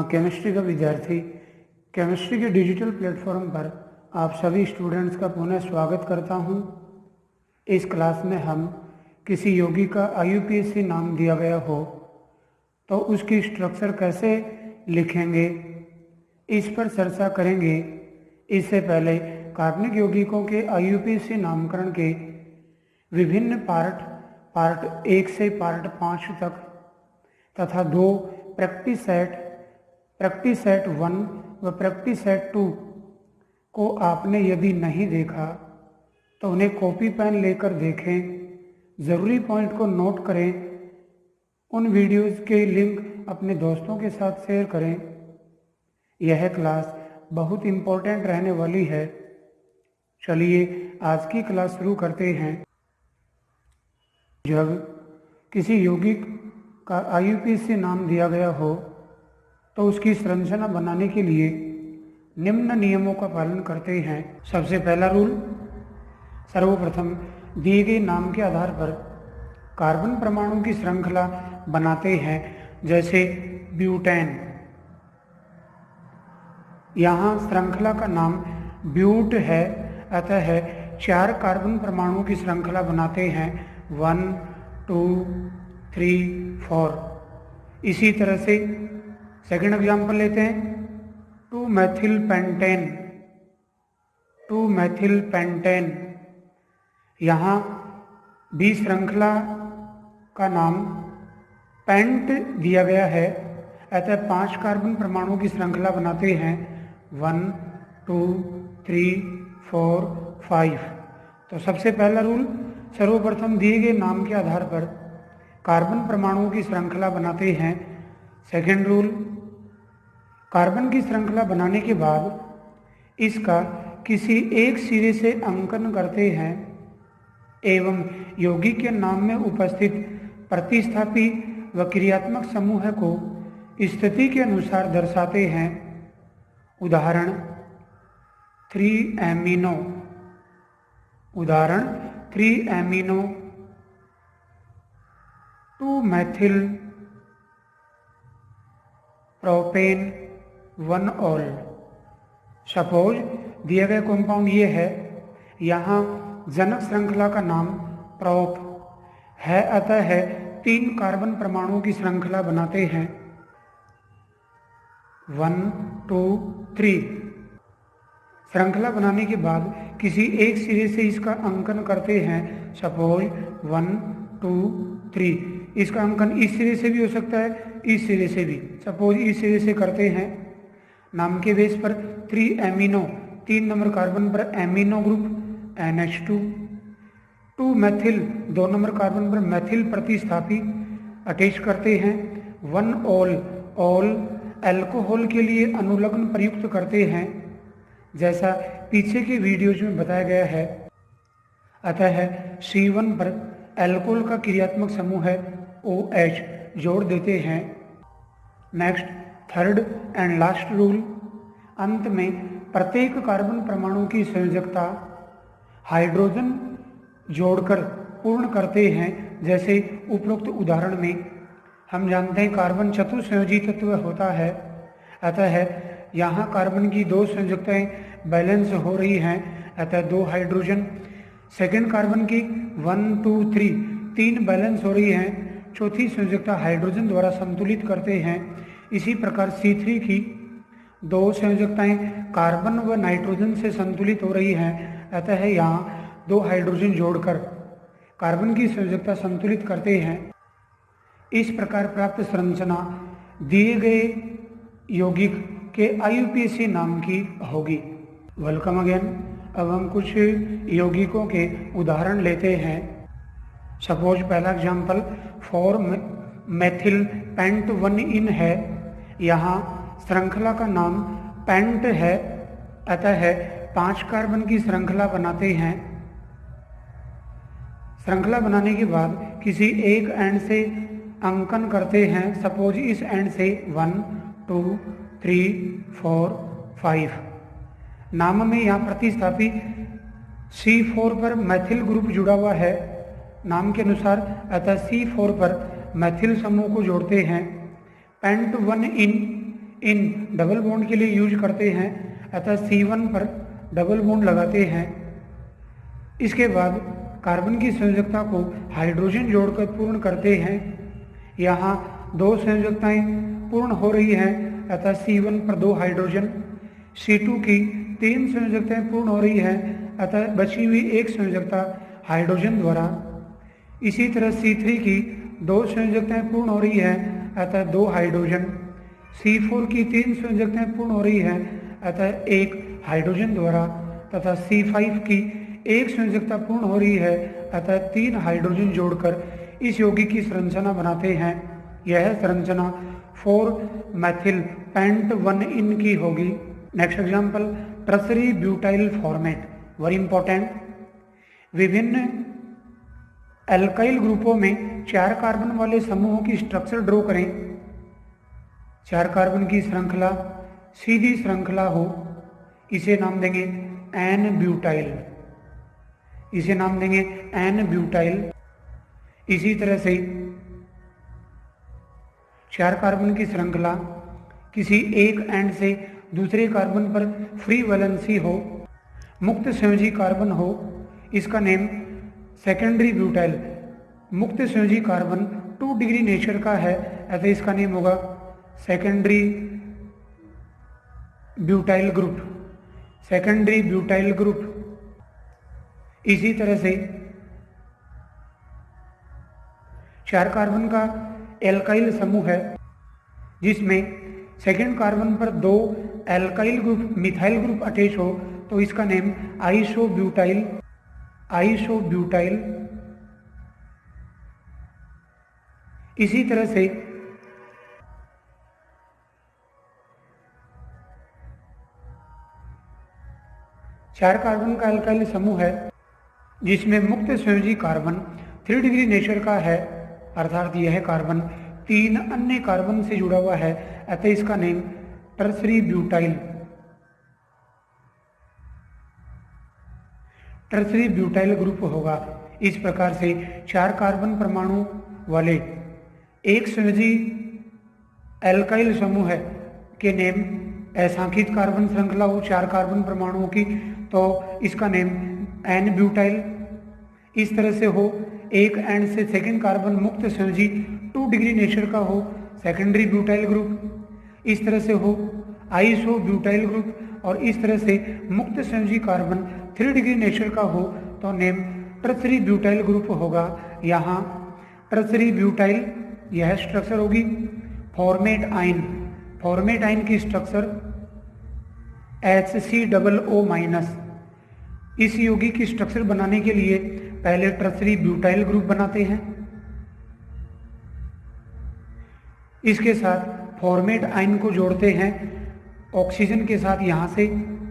Chemistry का विद्यार्थी chemistry के डिजिटल प्लेटफॉर्म पर आप सभी स्टूडेंट्स का पुनः स्वागत करता हूं। इस क्लास में हम किसी योगी का IUPAC नाम दिया गया हो तो उसकी स्ट्रक्चर कैसे लिखेंगे, इस पर चर्चा करेंगे। इससे पहले कार्बनिक यौगिकों के IUPAC नामकरण के विभिन्न पार्ट 1 से पार्ट 5 तक तथा 2 प्रैक्टिस सेट 1 व प्रैक्टिस सेट 2 को आपने यदि नहीं देखा तो उन्हें कॉपी पेन लेकर देखें, ज़रूरी पॉइंट को नोट करें, उन वीडियोज़ के लिंक अपने दोस्तों के साथ शेयर करें। यह क्लास बहुत इम्पोर्टेंट रहने वाली है। चलिए आज की क्लास शुरू करते हैं। जब किसी यौगिक का IUPAC नाम दिया गया हो तो उसकी संरचना बनाने के लिए निम्न नियमों का पालन करते हैं। सबसे पहला रूल, सर्वप्रथम दिए गए नाम के आधार पर कार्बन परमाणु की श्रृंखला बनाते हैं। जैसे ब्यूटेन, यहाँ श्रृंखला का नाम ब्यूट है, अतः 4 कार्बन परमाणुओं की श्रृंखला बनाते हैं, 1 2 3 4। इसी तरह से सेकंड एग्जाम्पल लेते हैं, 2 मेथिल पेंटेन। यहाँ बी श्रृंखला का नाम पेंट दिया गया है, अतः 5 कार्बन परमाणुओं की श्रृंखला बनाते हैं, 1 2 3 4 5। तो सबसे पहला रूल, सर्वप्रथम दिए गए नाम के आधार पर कार्बन परमाणुओं की श्रृंखला बनाते हैं। सेकंड रूल, कार्बन की श्रृंखला बनाने के बाद इसका किसी एक सिरे से अंकन करते हैं एवं यौगिक के नाम में उपस्थित प्रतिस्थापी व क्रियात्मक समूह को स्थिति के अनुसार दर्शाते हैं। उदाहरण 3 amino, 2 methyl propane 1 all. Suppose दिया गया कंपाउंड ये है, यहाँ जनक श्रृंखला का नाम प्रोप है, अतः 3 कार्बन परमाणुओं की श्रृंखला बनाते हैं, 1 2 3। श्रृंखला बनाने के बाद किसी एक सिरे से इसका अंकन करते हैं। सपोज 1 2 3। इसका अंकन इस सिरे से भी हो सकता है, इस सिरे से भी। सपोज इस सिरे से करते हैं। नाम के बेस पर 3 एमिनो, 3 नंबर कार्बन पर amino group NH2, 2 methyl, 2 number carbon पर मेथिल प्रतिस्थापी अटैच करते हैं, 1 ऑल अल्कोहल के लिए अनुलग्न प्रयुक्त करते हैं, जैसा पीछे के वीडियोज में बताया गया है। अतः C1 पर अल्कोहल का क्रियात्मक समूह है OH जोड़ देते हैं। Next, third and last rule, अंत में प्रत्येक कार्बन परमाणु की संयोजकता हाइड्रोजन जोड़कर पूर्ण करते हैं। जैसे उपरोक्त उदाहरण में हम जानते हैं कार्बन चतुस्संयोजी तत्व होता है, अतः यहाँ कार्बन की 2 संयोजकताएं बैलेंस हो रही हैं, अतः 2 हाइड्रोजन। सेकेंड कार्बन की 1 2 3 बैलेंस हो रही हैं, चौथी संयोजकता हाइड्रोजन द्वारा संतुलित करते हैं। इसी प्रकार C3 की 2 संयोजकताएं कार्बन व नाइट्रोजन से संतुलित हो रही हैं, अतः यहाँ 2 हाइड्रोजन जोड़कर कार्बन की संयोजकता संतुलित करते हैं। इस प्रकार प्राप्त संरचना दिए गए यौगिक के IUPAC नाम की होगी। Welcome again. अब हम कुछ यौगिकों के उदाहरण लेते हैं। सपोज पहला एग्जाम्पल 4 मेथिल पेंट 1 इन है, यहाँ श्रृंखला का नाम पेंट है, अतः 5 कार्बन की श्रृंखला बनाते हैं। श्रृंखला बनाने के बाद किसी एक एंड से अंकन करते हैं। सपोज इस एंड से 1 2 3 4 5। नाम में यहाँ प्रतिस्थापी C4 पर मैथिल ग्रुप जुड़ा हुआ है नाम के अनुसार, अतः C4 पर मैथिल समूह को जोड़ते हैं। पेंट 1 इन इन डबल बॉन्ड के लिए यूज करते हैं, अतः C1 पर डबल बॉन्ड लगाते हैं। इसके बाद कार्बन की संयोजकता को हाइड्रोजन जोड़कर पूर्ण करते हैं। यहाँ 2 संयोजकताएं पूर्ण हो रही हैं, अतः C1 पर 2 हाइड्रोजन। C2 की 3 संयोजकताएं पूर्ण हो रही हैं, अतः बची हुई 1 संयोजकता हाइड्रोजन द्वारा। इसी तरह C3 की 2 संयोजकताएं पूर्ण हो रही हैं, अतः 2 हाइड्रोजन। C4 की 3 संयोजकताएं पूर्ण हो रही हैं, अतः 1 हाइड्रोजन द्वारा, तथा C5 की 1 संयोजकता पूर्ण हो रही है, अतः 3 हाइड्रोजन जोड़कर इस यौगिक की संरचना बनाते हैं। यह संरचना 4 मेथिल पेंट 1 की होगी। Next example, tertiary butyl format, very important. विभिन्न एल्काइल ग्रुपों में 4 कार्बन वाले समूहों की स्ट्रक्चर ड्रॉ करें। 4 कार्बन की श्रृंखला सीधी श्रृंखला हो, इसे नाम देंगे एन ब्यूटाइल, इसे नाम देंगे एन ब्यूटाइल। इसी तरह से 4 कार्बन की श्रृंखला किसी एक एंड से दूसरे कार्बन पर फ्री वैलेंसी हो, मुक्त संयोजी कार्बन हो, इसका नेम सेकेंडरी ब्यूटाइल। मुक्त संयोजी कार्बन 2 डिग्री नेचर का है, अतः इसका नेम होगा secondary butyl group, secondary butyl group. इसी तरह से 4 कार्बन का एल्काइल समूह है, जिसमें सेकेंड कार्बन पर 2 alkyl group methyl group attach हो, तो इसका नेम आइसोब्यूटाइल, आइसोब्यूटाइल। इसी तरह से 4 कार्बन का एल्काइल समूह है, जिसमें मुक्त संयोजी कार्बन 3 डिग्री नेचर का है, अर्थात यह कार्बन 3 अन्य कार्बन से जुड़ा हुआ है, अतः इसका name tertiary butyl, tertiary butyl group होगा। इस प्रकार से 4 कार्बन परमाणु वाले एक संयोजी एल्काइल समूह है के नेम, असंख्यित कार्बन श्रृंखला हो 4 कार्बन परमाणुओं की, तो इसका नेम एन ब्यूटाइल। इस तरह से हो एक एंड से सेकेंड कार्बन मुक्त संयोजी 2 डिग्री नेचर का हो, सेकेंडरी ब्यूटाइल ग्रुप। इस तरह से हो आइसो ब्यूटाइल ग्रुप, और इस तरह से मुक्त संयोजी कार्बन 3 डिग्री नेचर का हो, तो नेम टर्सरी ब्यूटाइल ग्रुप होगा। यहाँ टर्सरी ब्यूटाइल यह स्ट्रक्चर होगी। फॉर्मेट आयन, फॉर्मेट आयन की स्ट्रक्चर HCOO-। इस यौगिक की स्ट्रक्चर बनाने के लिए पहले टर्सरी ब्यूटाइल ग्रुप बनाते हैं, इसके साथ फॉर्मेट आयन को जोड़ते हैं ऑक्सीजन के साथ, यहां से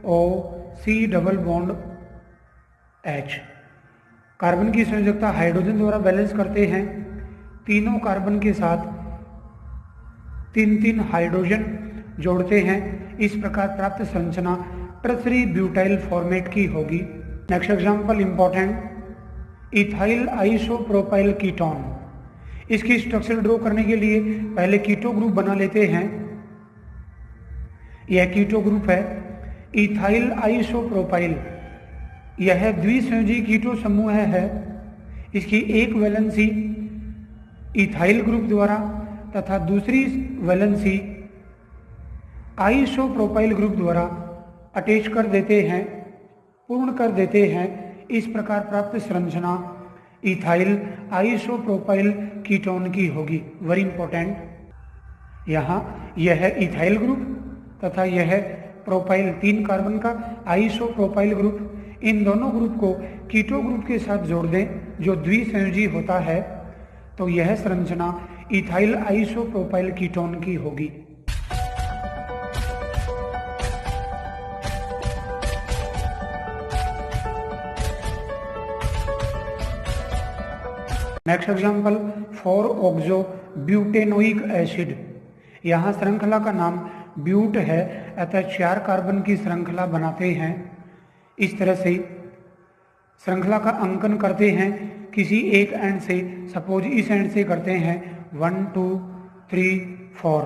OC double bond H। Carbon की संयोजकता हाइड्रोजन द्वारा बैलेंस करते हैं, तीनों कार्बन के साथ 3-3 हाइड्रोजन जोड़ते हैं। इस प्रकार प्राप्त संरचना टर्सरी ब्यूटाइल फॉर्मेट की होगी। Next example important, ethyl isopropyl ketone. इसकी स्ट्रक्चर ड्रॉ करने के लिए पहले कीटो ग्रुप बना लेते हैं। यह कीटो ग्रुप है इथाइल आइसोप्रोपाइल। यह द्विसंयोजी कीटो समूह है। इसकी एक वैलेंसी इथाइल ग्रुप द्वारा तथा दूसरी वैलेंसी आइसोप्रोपाइल ग्रुप द्वारा अटैच कर देते हैं, पूर्ण कर देते हैं। इस प्रकार प्राप्त संरचना इथाइल आइसोप्रोपाइल कीटोन की होगी। वेरी इंपॉर्टेंट, यहाँ यह इथाइल ग्रुप तथा यह प्रोपाइल 3 कार्बन का आइसोप्रोपाइल ग्रुप, इन दोनों ग्रुप को कीटो ग्रुप के साथ जोड़ दें जो द्विसंयोजी होता है, तो यह संरचना इथाइल आइसोप्रोपाइल कीटोन की होगी। Next example four oxo butanoic acid. यहाँ श्रृंखला का नाम ब्यूट है, अतः 4 कार्बन की श्रृंखला बनाते हैं। इस तरह से श्रृंखला का अंकन करते हैं किसी एक एंड से, सपोज इस एंड से करते हैं 1 2 3 4।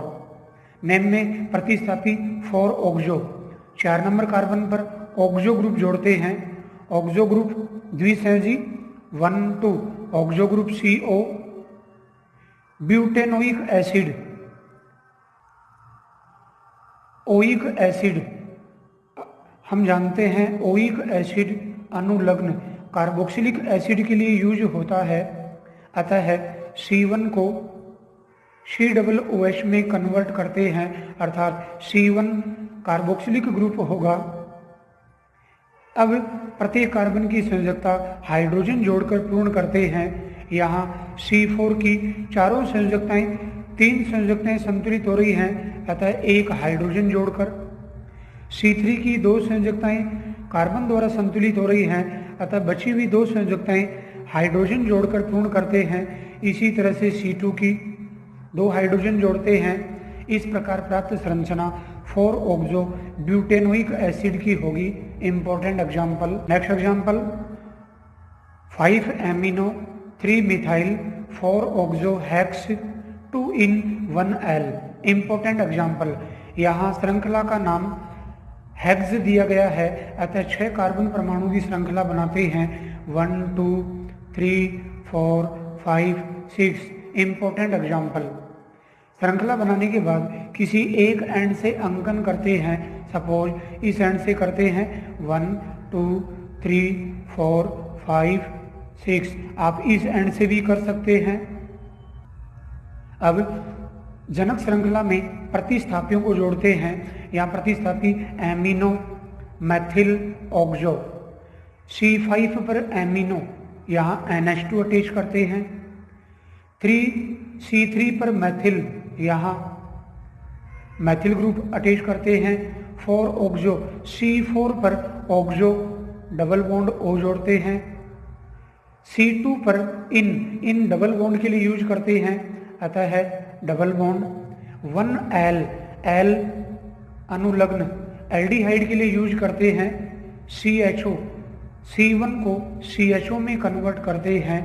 नेम में प्रतिस्थापी 4 ऑक्सो। 4 नंबर कार्बन पर ऑक्सो ग्रुप जोड़ते हैं। ऑक्सो ग्रुप द्विसंयोजी 1 2 oxo group CO। Butanoic acid, oic acid, हम जानते हैं ओइक एसिड अनुलग्न कार्बोक्सिलिक एसिड के लिए यूज होता है, अतः C1 को COOH में कन्वर्ट करते हैं, अर्थात C1 कार्बोक्सिलिक ग्रुप होगा। अब प्रत्येक कार्बन की संयोजकता हाइड्रोजन जोड़कर पूर्ण करते हैं। यहाँ C4 की चारों संयोजकताएं 3 संयोजकताएं संतुलित हो रही हैं, अतः एक हाइड्रोजन जोड़कर। C3 की 2 संयोजकताएं कार्बन द्वारा संतुलित हो रही हैं, अतः बची हुई 2 संयोजकताएं हाइड्रोजन जोड़कर पूर्ण करते हैं। इसी तरह से C2 की 2 हाइड्रोजन जोड़ते हैं। इस प्रकार प्राप्त संरचना 4 ऑक्सो ब्यूटेनोइक एसिड की होगी। Important example, next example 5 amino 3 methyl 4 oxo hex 2 in 1L। Important example, यहाँ श्रृंखला का नाम हेक्स दिया गया है, अतः 6 कार्बन परमाणु की श्रृंखला बनाते हैं 1 2 3 4 5 6। इंपॉर्टेंट एग्जाम्पल, श्रृंखला बनाने के बाद किसी एक एंड से अंकन करते हैं। सपोज इस एंड से करते हैं 1 2 3 4 5 6। आप इस एंड से भी कर सकते हैं। अब जनक श्रृंखला में प्रतिस्थापियों को जोड़ते हैं। यहाँ प्रतिस्थापी एमिनो मैथिल ऑक्सो। C5 पर एमिनो, यहाँ NH2 अटैच करते हैं। C3 पर मैथिल, यहाँ मैथिल ग्रुप अटैच करते हैं। 4 ऑक्सो C4 पर ऑक्सो डबल बॉन्ड O जोड़ते हैं। C2 पर इन डबल बॉन्ड के लिए यूज करते हैं, अतः है डबल बॉन्ड। 1L अनुलग्न एल्डिहाइड के लिए यूज करते हैं। CHO C1 को CHO में कन्वर्ट करते हैं।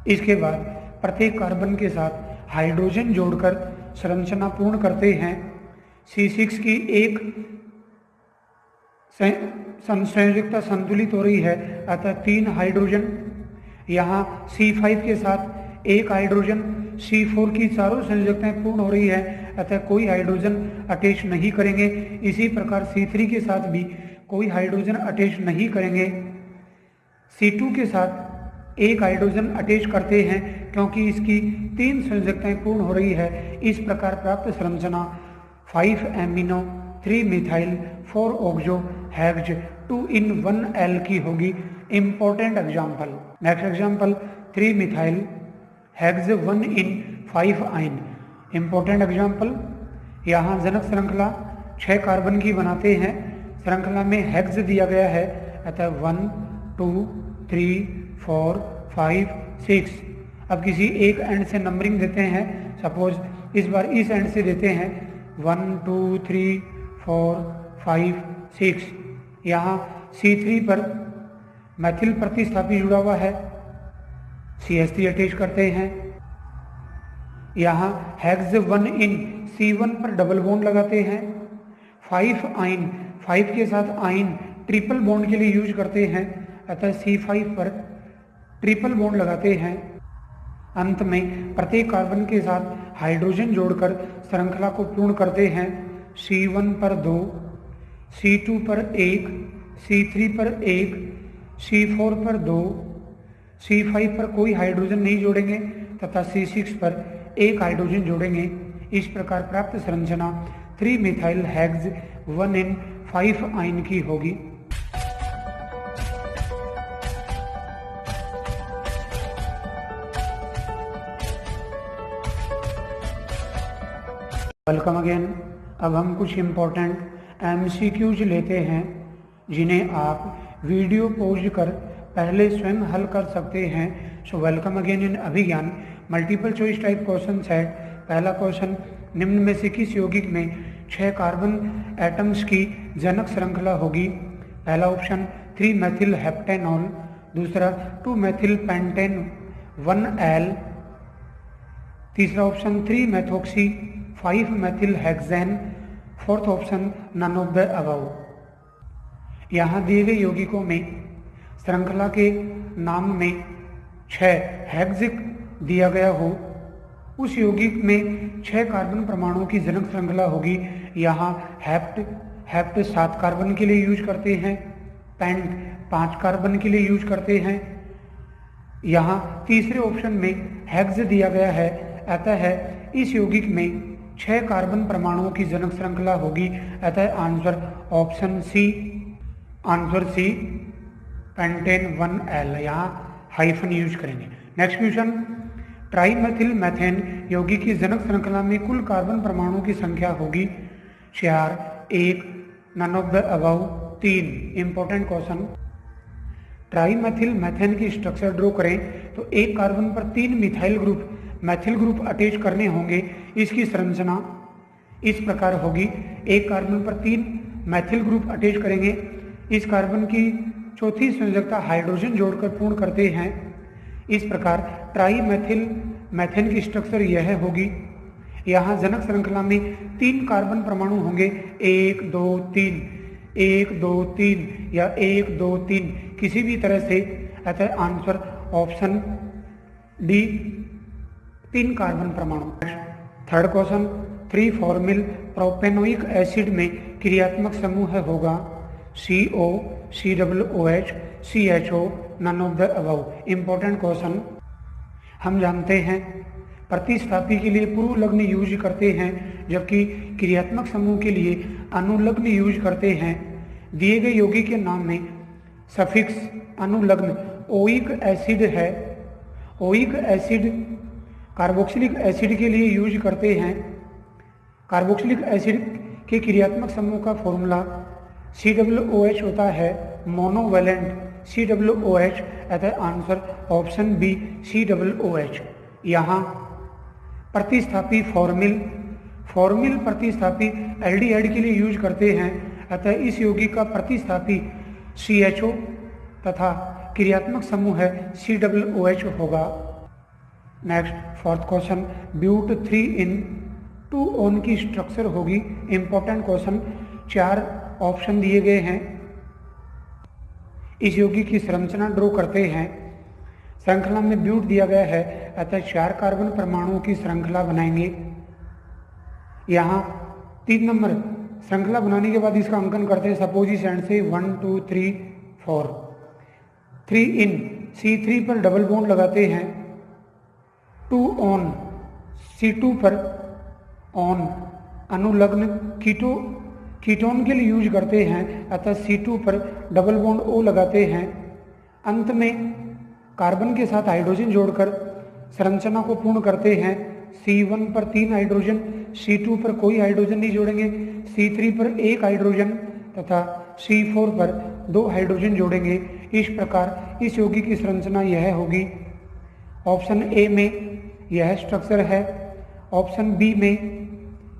इसके बाद प्रत्येक कार्बन के साथ हाइड्रोजन जोड़कर संरचना पूर्ण करते हैं। C6 की एक संयोजकता संतुलित हो रही है, अतः 3 हाइड्रोजन। यहाँ C5 के साथ एक हाइड्रोजन। C4 की चारों संयोजकताएं पूर्ण हो रही है, अतः कोई हाइड्रोजन अटैच नहीं करेंगे। इसी प्रकार C3 के साथ भी कोई हाइड्रोजन अटैच नहीं करेंगे। C2 के साथ एक हाइड्रोजन अटैच करते हैं, क्योंकि इसकी 3 संयोजकताएं पूर्ण हो रही है। इस प्रकार प्राप्त संरचना 5 amino 3 methyl 4 oxo hex 2 in 1L की होगी। Important example, next example 3 methyl hex 1 in 5 आइन। इंपॉर्टेंट एग्जाम्पल, यहाँ जनक श्रृंखला 6 कार्बन की बनाते हैं। श्रृंखला में हेक्स दिया गया है, अतः 1 2 3 4 5 6। अब किसी एक एंड से नंबरिंग देते हैं। सपोज इस बार इस एंड से देते हैं 1 2 3 4 5 6। यहाँ C3 पर मैथिल प्रतिस्थापी जुड़ा हुआ है, CH3 अटैच करते हैं। यहाँ हेक्स 1 in C1 पर डबल बॉन्ड लगाते हैं। 5 आइन, 5 के साथ आइन ट्रिपल बॉन्ड के लिए यूज करते हैं, अतः C5 पर ट्रिपल बॉन्ड लगाते हैं। अंत में प्रत्येक कार्बन के साथ हाइड्रोजन जोड़कर श्रृंखला को पूर्ण करते हैं। C1 पर 2, C2 पर 1, C3 पर 1, C4 पर 2, C5 पर कोई हाइड्रोजन नहीं जोड़ेंगे तथा C6 पर एक हाइड्रोजन जोड़ेंगे। इस प्रकार प्राप्त संरचना 3 मिथाइल हेक्स 1 in 5 आइन की होगी। Welcome again. अब हम कुछ इम्पोर्टेंट MCQs लेते हैं, जिन्हें आप वीडियो पॉज कर पहले स्वयं हल कर सकते हैं। So welcome again in Abhigyan multiple choice type question set. पहला क्वेश्चन, निम्न में से किस यौगिक में 6 कार्बन एटम्स की जनक श्रृंखला होगी? पहला ऑप्शन 3 मेथिल हेप्टेनॉल, दूसरा 2 मेथिल पेंटेन 1L, तीसरा option 3 methoxy 5 methyl hexane, fourth option none of the above. यहाँ दिए गए यौगिकों में श्रृंखला के नाम में 6 हेक्सिक दिया गया हो, उस यौगिक में 6 कार्बन परमाणुओं की जनक श्रृंखला होगी। यहाँ हेप्ट 7 कार्बन के लिए यूज करते हैं, पेंट 5 कार्बन के लिए यूज करते हैं। यहाँ तीसरे ऑप्शन में हेक्स दिया गया है, अतः इस यौगिक में 6 कार्बन परमाणुओं की जनक श्रृंखला होगी, अतः answer option C, answer C pentane 1L, यहाँ हाइफन यूज करेंगे। नेक्स्ट क्वेश्चन, ट्राईमेथिल मेथेन यौगिक की जनक श्रृंखला में कुल कार्बन परमाणुओं की संख्या होगी 4, 1, none of the above, 3। Important question, trimethyl methane की स्ट्रक्चर ड्रॉ करें तो एक कार्बन पर 3 methyl group methyl group attach करने होंगे। इसकी संरचना इस प्रकार होगी, एक कार्बन पर 3 मैथिल ग्रुप अटैच करेंगे, इस कार्बन की चौथी संयोजकता हाइड्रोजन जोड़कर पूर्ण करते हैं। इस प्रकार ट्राईमेथिल मेथेन की स्ट्रक्चर यह होगी। यहाँ जनक श्रृंखला में 3 कार्बन परमाणु होंगे, 1, 2, 3, 1, 2, 3 या 1, 2, 3 किसी भी तरह से, अतः आंसर ऑप्शन डी 3 कार्बन परमाणु। Third question, 3 formyl propanoic acid में क्रियात्मक समूह होगा CO, COOH, CHO, none of the above. Important question, हम जानते हैं प्रतिस्थापी के लिए पूर्वलग्न यूज करते हैं, जबकि क्रियात्मक समूह के लिए अनुलग्न यूज करते हैं। दिए गए यौगिक के नाम में सफिक्स अनुलग्न ओइक एसिड है। ओइक एसिड कार्बोक्सिलिक एसिड के लिए यूज करते हैं। कार्बोक्सिलिक एसिड के क्रियात्मक समूह का फॉर्मूला COOH होता है, मोनोवैलेंट COOH, अतः आंसर ऑप्शन बी COOH। यहाँ प्रतिस्थापी फॉर्मिल प्रतिस्थापी एल्डिहाइड के लिए यूज करते हैं, अतः इस यौगिक का प्रतिस्थापी CHO तथा क्रियात्मक समूह है COOH होगा। नेक्स्ट फोर्थ क्वेश्चन, ब्यूट 3 की स्ट्रक्चर होगी। इंपॉर्टेंट क्वेश्चन, 4 ऑप्शन दिए गए हैं, इस यौगिक की संरचना ड्रॉ करते हैं। श्रृंखला में ब्यूट दिया गया है, अतः 4 कार्बन परमाणुओं की श्रृंखला बनाएंगे। यहाँ 3 नंबर श्रृंखला बनाने के बाद इसका अंकन करते हैं सपोजिस एंड से 1, 2, 3, 4। 3 इन C3 पर डबल बॉन्ड लगाते हैं, 2 ऑन C2 पर ऑन अनुलग्न कीटोन के लिए यूज करते हैं, अतः C2 पर डबल बॉन्ड O लगाते हैं। अंत में कार्बन के साथ हाइड्रोजन जोड़कर संरचना को पूर्ण करते हैं। C1 पर 3 हाइड्रोजन, C2 पर कोई हाइड्रोजन नहीं जोड़ेंगे, C3 पर 1 हाइड्रोजन तथा C4 पर 2 हाइड्रोजन जोड़ेंगे। इस प्रकार इस यौगिक की संरचना यह होगी। ऑप्शन ए में यह स्ट्रक्चर है, ऑप्शन बी में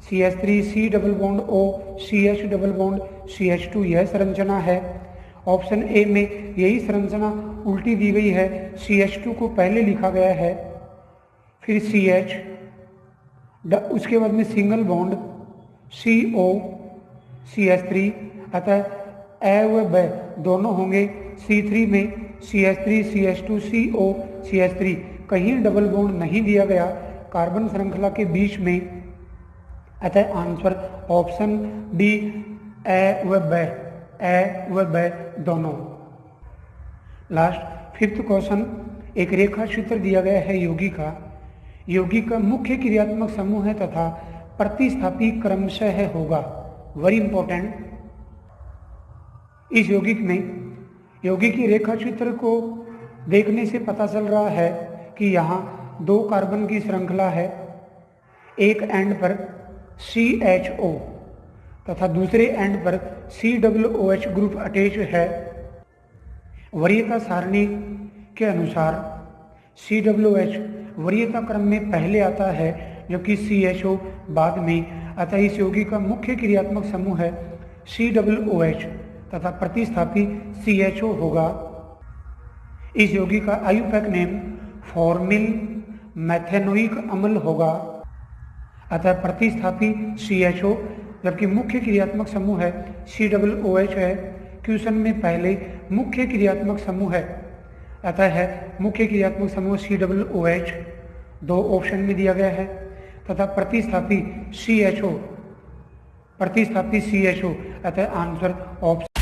CH3 C double bond O CH double bond CH2 यह संरचना है। ऑप्शन ए में यही संरचना उल्टी दी गई है, CH2 को पहले लिखा गया है, फिर CH, उसके बाद में सिंगल बॉन्ड CO CH3, अतः ए व ब दोनों होंगे। C3 में CH3 CH2 CO CH3, कहीं डबल बॉन्ड नहीं दिया गया कार्बन श्रृंखला के बीच में, अतः आंसर ऑप्शन डी ए व ब दोनों। लास्ट फिफ्थ क्वेश्चन, एक रेखा चित्र दिया गया है यौगिक का मुख्य क्रियात्मक समूह है तथा प्रतिस्थापी क्रमशः होगा। वेरी इंपॉर्टेंट, इस यौगिक की रेखा चित्र को देखने से पता चल रहा है कि यहाँ 2 कार्बन की श्रृंखला है, एक एंड पर CHO तथा दूसरे एंड पर COOH ग्रुप अटैच है। वरीयता सारणी के अनुसार COOH वरीयता क्रम में पहले आता है, जबकि CHO बाद में, अतः इस यौगिक का मुख्य क्रियात्मक समूह है COOH तथा प्रतिस्थापी CHO होगा। इस यौगिक का आयुपैक नेम फॉर्मिल मैथेनोइक अम्ल होगा। अतः प्रतिस्थापी CHO, जबकि मुख्य क्रियात्मक समूह है COOH है। क्वेश्चन में पहले मुख्य क्रियात्मक समूह है, अतः है मुख्य क्रियात्मक समूह COOH, 2 ऑप्शन में दिया गया है। तथा प्रतिस्थापी CHO, अतः आंसर ऑप्शन